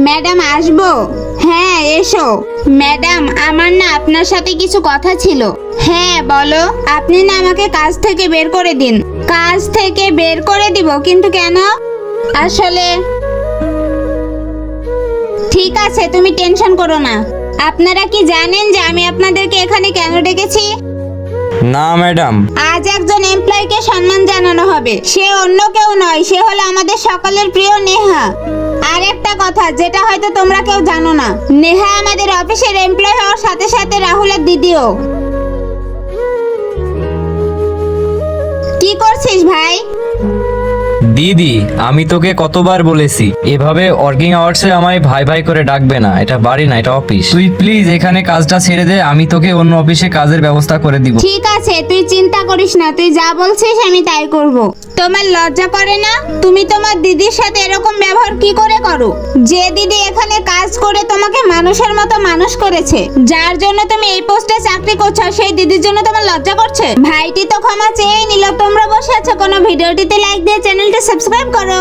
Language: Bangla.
ম্যাডাম আসবো? হ্যাঁ এসো। ম্যাডাম আমার না আপনার সাথে কিছু কথা ছিল। হ্যাঁ বলো। আপনি না আমাকে কাজ থেকে বের করে দিন। কাজ থেকে বের করে দিব? কিন্তু কেন? আসলে ঠিক আছে, তুমি টেনশন করো না। আপনারা কি জানেন যে আমি আপনাদেরকে এখানে কেন ডেকেছি? না ম্যাডাম। আজ একজন এমপ্লয়িকে সম্মান জানানো হবে। সে অন্য কেউ নয়, সে হলো আমাদের সকলের প্রিয় নেহা। আর একটা কথা যেটা হয়তো তোমরা কেউ জানো না, নেহা আমাদের অফিসের এমপ্লয় হওয়ার সাথে সাথে রাহুলের দিদিও। কি করছিস ভাই? দিদি, আমি তোকে কতবার বলেছি এভাবে ওয়ার্কিং আওয়ার্সে আমায় ভাই ভাই করে ডাকবে না। এটা বাড়ি না, এটা অফিস। তুই প্লিজ এখানে কাজটা ছেড়ে দে, আমি তোকে অন্য অফিসে কাজের ব্যবস্থা করে দিব। ঠিক আছে, তুই চিন্তা করিস না, তুই যা বলছিস আমি তাই করব। তোমার লজ্জা করে না? তুমি তোমার দিদির সাথে এরকম ব্যবহার কি করে করো? যে দিদি এখানে কাজ করে তোমাকে মানুষের মতো মানুষ করেছে, যার জন্য তুমি এই পোস্টে চাকরি করছো, সেই দিদির জন্য তোমার লজ্জা করছে? ভাইটি তো ক্ষমা চেয়ে নিল। তোমরা বসে আছো, কোনো ভিডিওটিতে লাইক দিয়ে চ্যানেলটা সাবস্ক্রাইব করো।